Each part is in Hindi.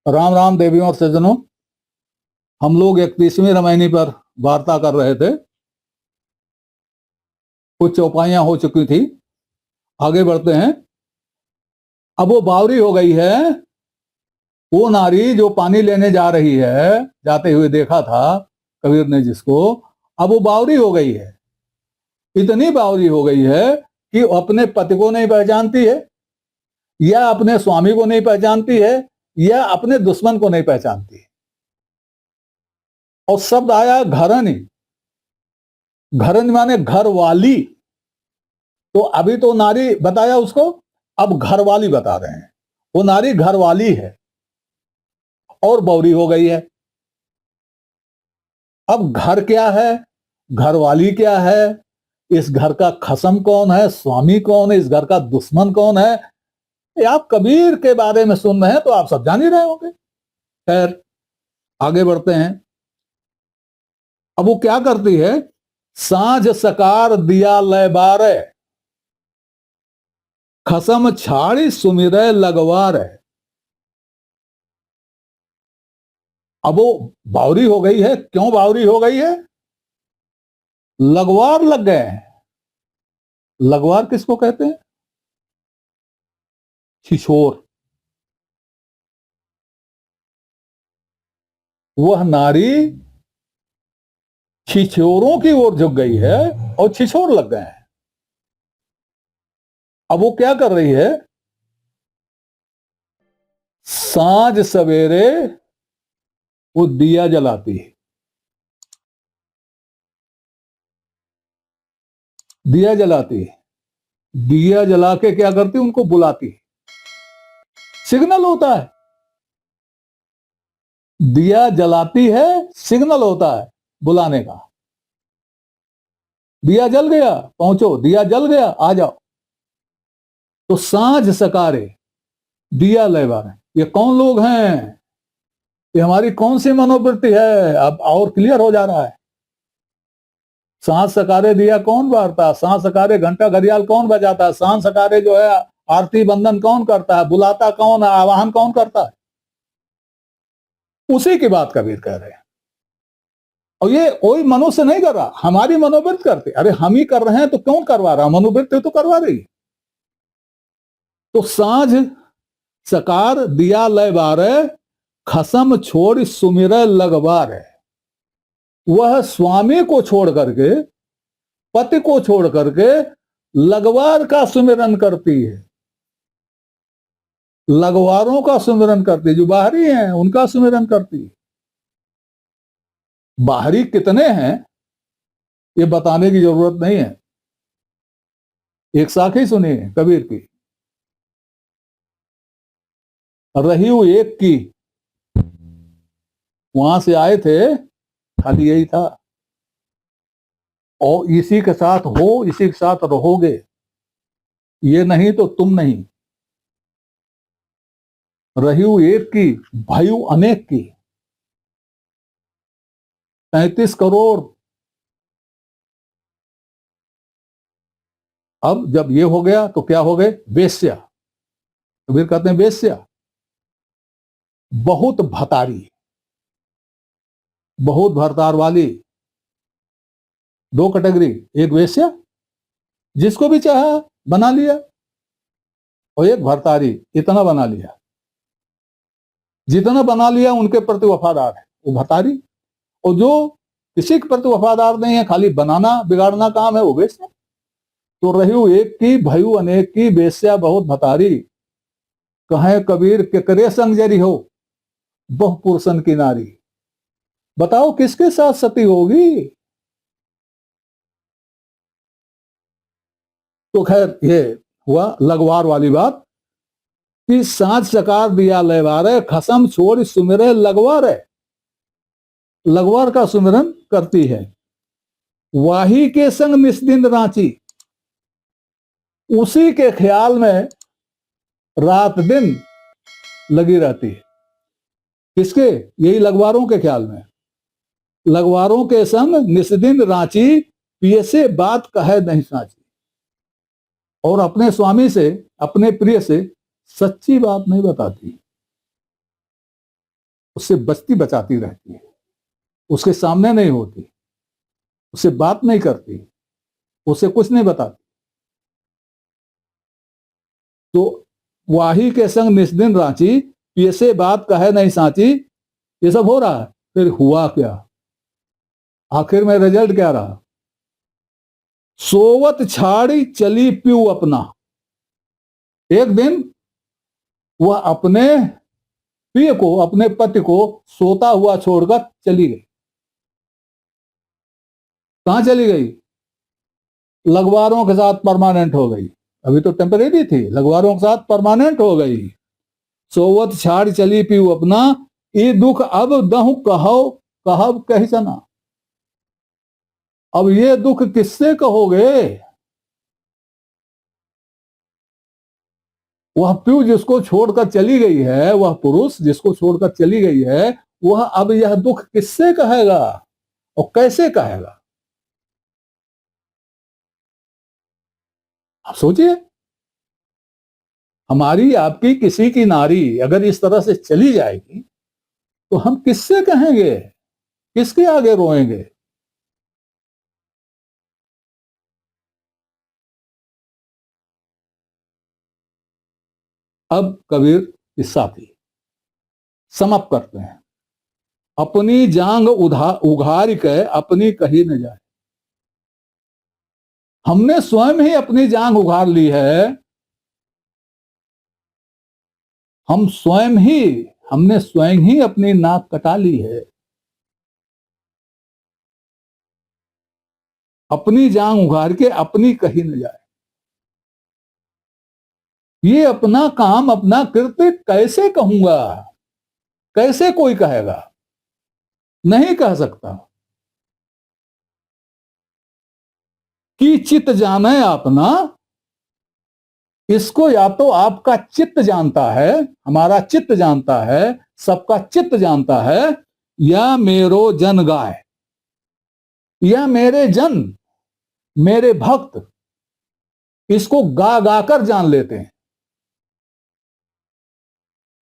राम राम देवियों और सज्जनों, हम लोग 31वीं रामायणी पर वार्ता कर रहे थे। कुछ चौपाइयां हो चुकी थी, आगे बढ़ते हैं। अब वो बावरी हो गई है। वो नारी जो पानी लेने जा रही है, जाते हुए देखा था कबीर ने जिसको, अब वो बावरी हो गई है। इतनी बावरी हो गई है कि अपने पति को नहीं पहचानती है, या अपने स्वामी को नहीं पहचानती है, या अपने दुश्मन को नहीं पहचानती है। और शब्द आया घरनी। घरनी माने घर वाली। तो अभी तो नारी बताया उसको, अब घर वाली बता रहे हैं। वो नारी घर वाली है और बौरी हो गई है। अब घर क्या है, घर वाली क्या है, इस घर का खसम कौन है, स्वामी कौन है, इस घर का दुश्मन कौन है, ये आप कबीर के बारे में सुन रहे हैं तो आप सब जान ही रहे होंगे। खैर, आगे बढ़ते हैं। अब वो क्या करती है, साँझ सकार दिया लय बारे, खसम छाड़ी सुमिरै लगवार है। अब वो बावरी हो गई है। क्यों बावरी हो गई है? लगवार लग गए हैं। लगवार किसको कहते हैं? छिछोर। वह नारी छिछोरों की ओर झुक गई है और छिछोर लग गए हैं। अब वो क्या कर रही है, साँझ सवेरे वो दिया जलाती है। दिया जलाती है। दिया जला के क्या करती है, उनको बुलाती है। सिग्नल होता है। दिया जलाती है, सिग्नल होता है बुलाने का। दिया जल गया, पहुंचो, दिया जल गया, आ जाओ। तो साँझ सकारे दिया लयबार है। ये कौन लोग हैं, ये हमारी कौन सी मनोवृत्ति है, अब और क्लियर हो जा रहा है। सांझ सकारे दिया कौन बारता, सांझ सकारे घंटा घड़ियाल कौन बजाता है, सांझ सकारे जो है आरती बंदन कौन करता है, बुलाता कौन है, आवाहन कौन करता है, उसी की बात कबीर कह रहे हैं। और ये कोई मनुष्य नहीं कर रहा, हमारी मनोवृत्ति करते। अरे हम ही कर रहे हैं तो कौन करवा रहा, मनोवृत्ति तो करवा रही। तो सांझ सकार दिया लय बारे, खसम छोड़ सुमिरै लगवार है। वह स्वामी को छोड़ करके, पति को छोड़ करके लगवार का सुमिरन करती है। लगवारों का सुमिरन करती है, जो बाहरी हैं उनका सुमिरन करती है। बाहरी कितने हैं ये बताने की जरूरत नहीं है। एक साखी सुनिए कबीर की, रही हूं एक की। वहां से आए थे, खाली यही था, और इसी के साथ हो, इसी के साथ रहोगे, ये नहीं तो तुम नहीं। रही हूं एक की, भायु अनेक की। 33 करोड़। अब जब ये हो गया तो क्या हो गए, वेश्या। कबीर कहते हैं वेश्या, बहुत भतारी, बहुत भरतार वाली। दो कैटेगरी, एक वेश्या जिसको भी चाहा बना लिया, और एक भरतारी, इतना बना लिया। जितना बना लिया उनके प्रति वफादार है वो भरतारी, और जो किसी के प्रति वफादार नहीं है, खाली बनाना बिगाड़ना काम है, वो वेश्या। तो रही एक की, भयु अनेक की, वेश्या बहुत भतारी। कहे कबीर केकरे संग जरी हो, बहु पुरुषन की नारी। बताओ किसके साथ सती होगी। तो खैर ये हुआ लगवार वाली बात कि साँझ सकार दिया लयवारे, खसम छोड़ सुमिरे लगवार है। लगवार का सुमिरन करती है। वाही के संग निस्दिन रांची, उसी के ख्याल में रात दिन लगी रहती है। किसके? यही लगवारों के ख्याल में। लगवारों के संग निस्दिन रांची, पिए से बात कहे नहीं साची। और अपने स्वामी से, अपने प्रिय से सच्ची बात नहीं बताती। उससे बचती बचाती रहती है, उसके सामने नहीं होती, उससे बात नहीं करती, उसे कुछ नहीं बताती। तो वाही के संग निस्दिन रांची, पियसे बात कहे नहीं सांची, ये सब हो रहा है। फिर हुआ क्या, आखिर में रिजल्ट क्या रहा? सोवत छाड़ी चली प्यू अपना। एक दिन वह अपने प्रिय को, अपने पति को सोता हुआ छोड़कर चली गई। कहां चली गई? लगवारों के साथ परमानेंट हो गई। अभी तो टेम्परेरी थी, लगवारों के साथ परमानेंट हो गई। सोवत छाड़ चली पीऊ अपना, ये दुख अब दहु कहो कहब कही सना। अब ये दुख किससे कहोगे? वह प्यू जिसको छोड़कर चली गई है, वह पुरुष जिसको छोड़कर चली गई है, वह अब यह दुख किससे कहेगा और कैसे कहेगा? आप सोचिए, हमारी आपकी किसी की नारी अगर इस तरह से चली जाएगी तो हम किससे कहेंगे, किसके आगे रोएंगे? अब कबीर किस्सा थी समाप्त करते हैं। अपनी जांग उघार के अपनी कही न जाए। हमने स्वयं ही अपनी जांग उघार ली है। हमने स्वयं ही अपनी नाक कटा ली है। अपनी जांग उघार के अपनी कही न जाए। ये अपना काम, अपना कृत्य कैसे कहूंगा? कैसे कोई कहेगा? नहीं कह सकता। कि चित्त जाने अपना, इसको या तो आपका चित्त जानता है, हमारा चित्त जानता है, सबका चित्त जानता है, या मेरो जन गाय, या मेरे जन, मेरे भक्त इसको गा गा कर जान लेते हैं,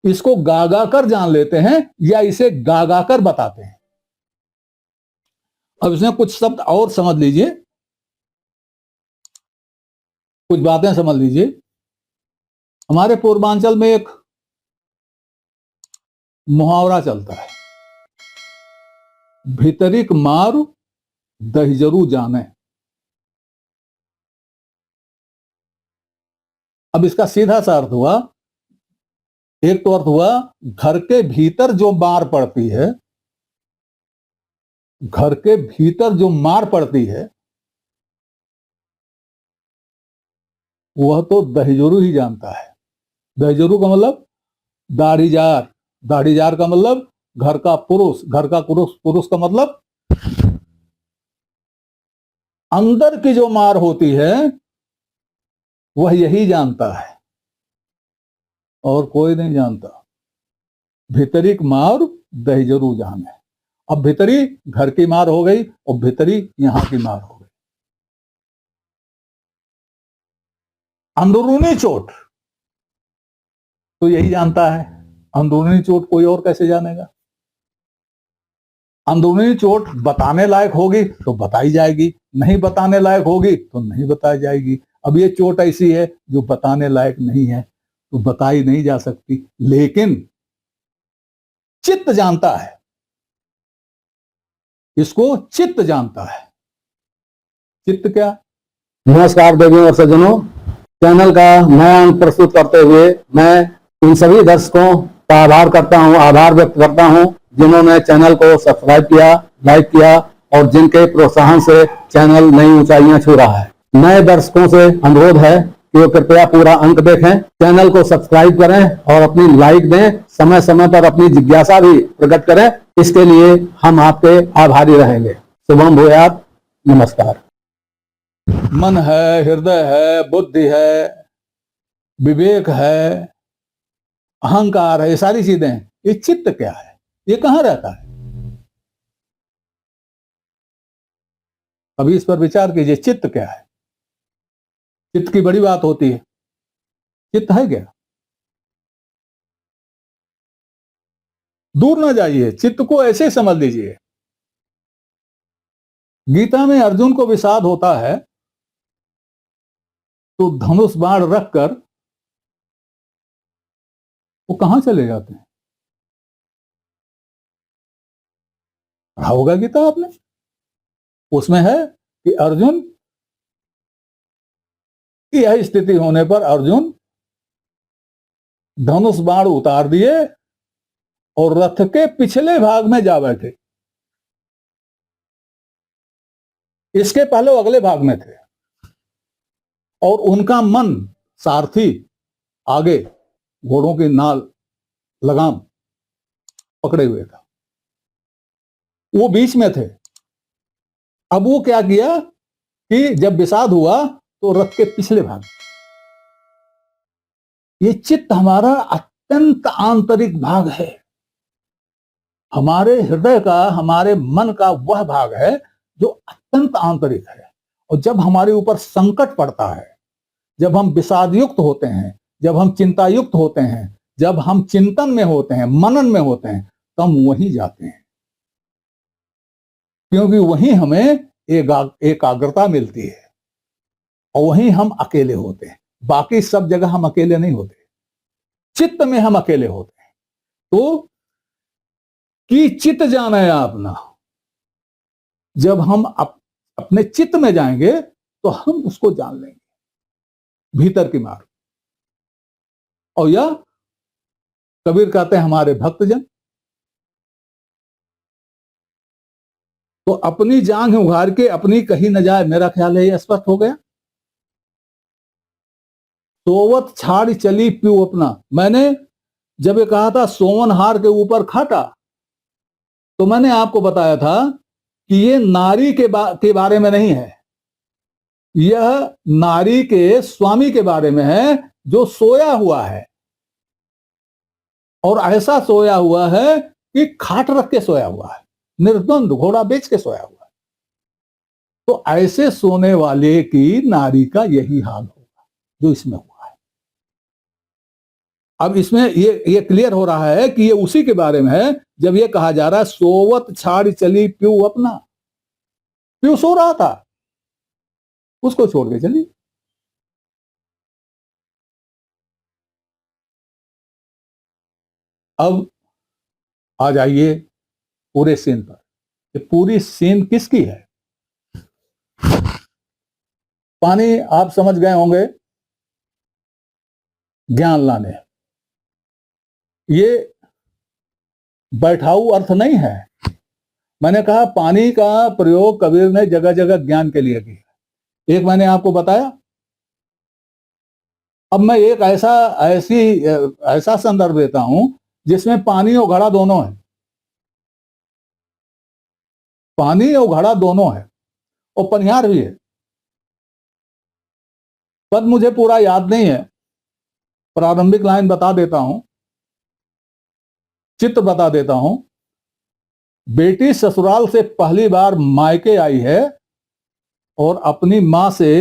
इसको गा गा कर जान लेते हैं, या इसे गा गा कर बताते हैं। अब इसमें कुछ शब्द और समझ लीजिए, कुछ बातें समझ लीजिए। हमारे पूर्वांचल में एक मुहावरा चलता है, भीतरिक मार दहिजरू जाने। अब इसका सीधा सा अर्थ हुआ, एक तो अर्थ हुआ घर के भीतर जो मार पड़ती है, घर के भीतर जो मार पड़ती है वह तो दहिजरू ही जानता है। दहिजरू का मतलब दाढ़ीजार, दाढ़ीजार का मतलब घर का पुरुष, घर का पुरुष, पुरुष का मतलब अंदर की जो मार होती है वह यही जानता है और कोई नहीं जानता। भीतरी मार दहिजरू जाने। अब भीतरी घर की मार हो गई और भीतरी यहां की मार हो गई। अंदरूनी चोट तो यही जानता है, अंदरूनी चोट कोई और कैसे जानेगा? अंदरूनी चोट बताने लायक होगी तो बताई जाएगी, नहीं बताने लायक होगी तो नहीं बताई जाएगी। अब ये चोट ऐसी है जो बताने लायक नहीं है तो बताई नहीं जा सकती, लेकिन चित्त जानता है, इसको चित्त जानता है। चित्त क्या? नमस्कार देवियों और सज्जनों, चैनल का नया अंक प्रस्तुत करते हुए मैं इन सभी दर्शकों का आभार व्यक्त करता हूं जिन्होंने चैनल को सब्सक्राइब किया, लाइक किया और जिनके प्रोत्साहन से चैनल नई ऊंचाइयां छू रहा है। नए दर्शकों से अनुरोध है कि वो कृपया पूरा अंक देखें, चैनल को सब्सक्राइब करें और अपनी लाइक दें, समय समय पर अपनी जिज्ञासा भी प्रकट करें। इसके लिए हम आपके आभारी रहेंगे। शुभम भूयात। नमस्कार। मन है, हृदय है, बुद्धि है, विवेक है, अहंकार है, ये सारी चीजें हैं। ये चित्त क्या है? ये कहां रहता है? अभी इस पर विचार कीजिए, चित्त क्या है? चित्त की बड़ी बात होती है। चित्त है क्या? दूर ना जाइए, चित्त को ऐसे समझ लीजिए। गीता में अर्जुन को विषाद होता है तो धनुष बाण रखकर वो कहां चले जाते हैं? पढ़ा होगा गीता आपने, उसमें है कि अर्जुन, यह स्थिति होने पर अर्जुन धनुष बाण उतार दिए और रथ के पिछले भाग में जा बैठे। इसके पहले वो अगले भाग में थे और उनका मन सारथी आगे घोड़ों की नाल लगाम पकड़े हुए था, वो बीच में थे। अब वो क्या किया कि जब विषाद हुआ तो रथ के पिछले भाग। ये चित्त हमारा अत्यंत आंतरिक भाग है, हमारे हृदय का, हमारे मन का वह भाग है जो अत्यंत आंतरिक है। और जब हमारे ऊपर संकट पड़ता है, जब हम विषाद युक्त होते हैं, जब हम चिंता युक्त होते हैं, जब हम चिंतन में होते हैं, मनन में होते हैं, तो हम वहीं जाते हैं, क्योंकि वहीं हमें एकाग्रता मिलती है और वहीं हम अकेले होते हैं। बाकी सब जगह हम अकेले नहीं होते, चित्त में हम अकेले होते हैं। तो कि चित्त जाना है अपना, जब हम अपने चित्त में जाएंगे तो हम उसको जान लेंगे भीतर की मार। और यह कबीर कहते हैं हमारे भक्तजन, तो अपनी जांघ उघार के अपनी कहीं न जाए, मेरा ख्याल है यह स्पष्ट हो गया। सोवत छाड़ चली प्यू अपना, मैंने जब ये कहा था सोवन हार के ऊपर खाटा, तो मैंने आपको बताया था कि ये नारी के बारे में नहीं है, यह नारी के स्वामी के बारे में है जो सोया हुआ है, और ऐसा सोया हुआ है कि खाट रख के सोया हुआ है, निर्द्वंद घोड़ा बेच के सोया हुआ है। तो ऐसे सोने वाले की नारी का यही हाल होगा जो इसमें हुआ है। अब इसमें ये क्लियर हो रहा है कि ये उसी के बारे में है जब ये कहा जा रहा है सोवत छाड़ चली प्यू अपना। प्यू सो रहा था, उसको छोड़ के चली। अब आ जाइए पूरे सीन पर। ये पूरी सीन किसकी है? पानी आप समझ गए होंगे, ज्ञान लाने। ये बैठाऊ अर्थ नहीं है। मैंने कहा पानी का प्रयोग कबीर ने जगह जगह ज्ञान के लिए किया। एक मैंने आपको बताया। अब मैं एक ऐसा संदर्भ देता हूं जिसमें पानी और घड़ा दोनों है, पानी और घड़ा दोनों है और पनिहार भी है। पद मुझे पूरा याद नहीं है, प्रारंभिक लाइन बता देता हूं, चित्त बता देता हूं। बेटी ससुराल से पहली बार मायके आई है और अपनी मां से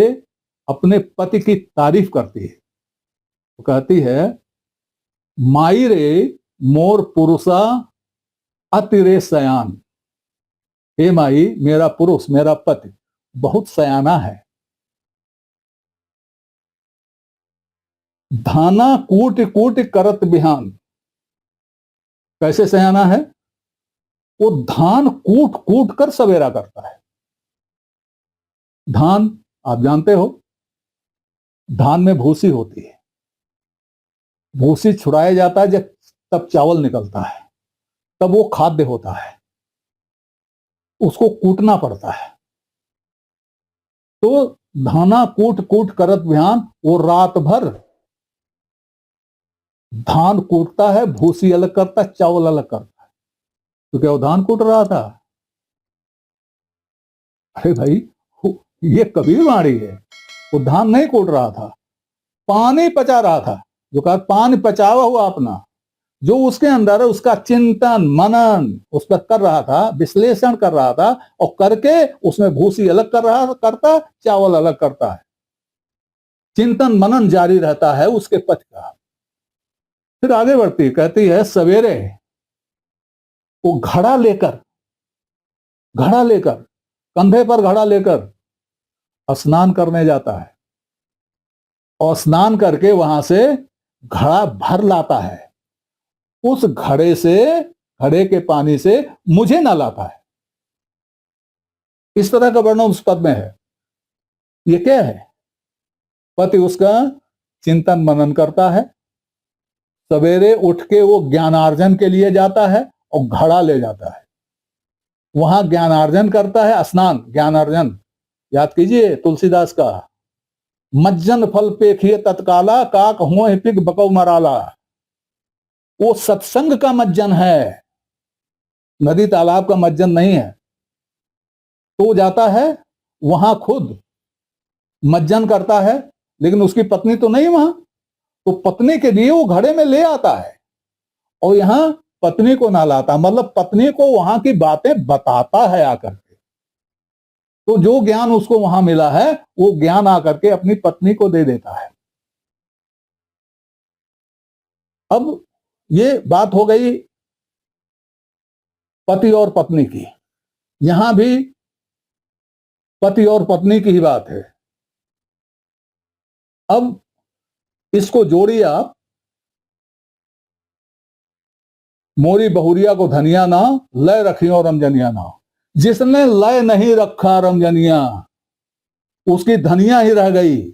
अपने पति की तारीफ करती है। तो कहती है, माई रे मोर पुरुषा अति रे सयान। हे माई, मेरा पुरुष, मेरा पति बहुत सयाना है। धाना कूट कूट करत बिहान। कैसे सयाना है? वो धान कूट कूट कर सवेरा करता है। धान आप जानते हो, धान में भूसी होती है, भूसी छुड़ाया जाता है जब तब चावल निकलता है, तब वो खाद्य होता है, उसको कूटना पड़ता है। तो धाना कूट कूट करत बिहान, वो रात भर धान कूटता है, भूसी अलग करता है, चावल अलग करता है। तो क्या वो धान कूट रहा था? अरे भाई, ये कबीर वाणी है, वो धान नहीं कूट रहा था, पानी पचा रहा था। जो कहा पानी पचावा हुआ अपना, जो उसके अंदर है उसका चिंतन मनन उस पर कर रहा था, विश्लेषण कर रहा था, और करके उसमें भूसी अलग करता, चावल अलग करता है। चिंतन मनन जारी रहता है उसके पथ का। फिर आगे बढ़ती कहती है, सवेरे वो घड़ा लेकर कंधे पर घड़ा लेकर स्नान करने जाता है और स्नान करके वहां से घड़ा भर लाता है। उस घड़े के पानी से मुझे ना लाता है। इस तरह का वर्णन उस पद में है। ये क्या है? पति उसका चिंतन मनन करता है, सवेरे उठ के वो ज्ञानार्जन के लिए जाता है और घड़ा ले जाता है, वहां ज्ञानार्जन करता है। स्नान ज्ञानार्जन याद कीजिए तुलसीदास का, मज्जन फल पेखिए तत्काला, काक हुए पिग बकौ मराला। वो सत्संग का मज्जन है, नदी तालाब का मज्जन नहीं है। तो जाता है वहां खुद मज्जन करता है, लेकिन उसकी पत्नी तो नहीं वहां, तो पत्नी के लिए वो घड़े में ले आता है और यहां पत्नी को ना लाता, मतलब पत्नी को वहां की बातें बताता है आकर के। तो जो ज्ञान उसको वहां मिला है वो ज्ञान आकर के अपनी पत्नी को दे देता है। अब ये बात हो गई पति और पत्नी की। यहां भी पति और पत्नी की ही बात है। अब इसको जोड़िए आप, मोरी बहुरिया को धनिया ना, लय रखियो रमजनिया ना। जिसने लय नहीं रखा रमजनिया, उसकी धनिया ही रह गई,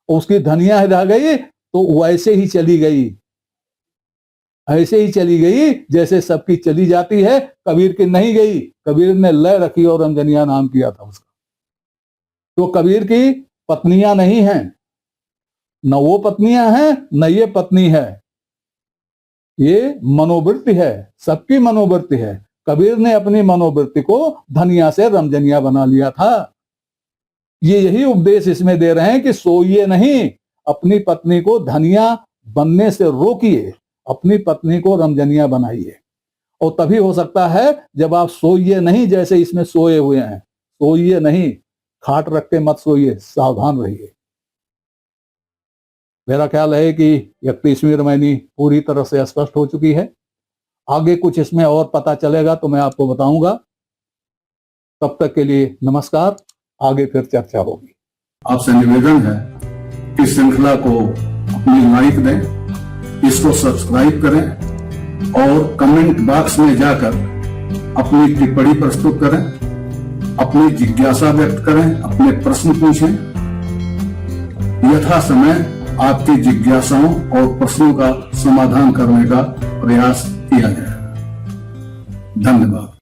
उसकी धनिया ही रह गई तो वैसे ही चली गई, ऐसे ही चली गई जैसे सबकी चली जाती है। कबीर की नहीं गई, कबीर ने लय रखी और रमजनिया नाम किया था उसका। तो कबीर की पत्नियां नहीं हैं, न वो पत्नियां हैं न ये पत्नी है, ये मनोवृत्ति है, सबकी मनोवृत्ति है। कबीर ने अपनी मनोवृत्ति को धनिया से रमजनिया बना लिया था। ये यही उपदेश इसमें दे रहे हैं कि सोइए नहीं, अपनी पत्नी को धनिया बनने से रोकिए, अपनी पत्नी को रमजनिया बनाइए। और तभी हो सकता है जब आप सोइए नहीं, जैसे इसमें सोए हुए हैं, सोइए नहीं, खाट रख के मत सोइए, सावधान रहिए। मेरा ख्याल है कि 31वीं रामायणी पूरी तरह से स्पष्ट हो चुकी है। आगे कुछ इसमें और पता चलेगा तो मैं आपको बताऊंगा। तब तक के लिए नमस्कार, आगे फिर चर्चा होगी। आपसे निवेदन है कि श्रृंखला को अपनी लाइक दें, इसको सब्सक्राइब करें और कमेंट बॉक्स में जाकर अपनी टिप्पणी प्रस्तुत करें, अपनी जिज्ञासा व्यक्त करें, अपने प्रश्न पूछें। यथा समय आपकी जिज्ञासाओं और प्रश्नों का समाधान करने का प्रयास किया जाए। धन्यवाद।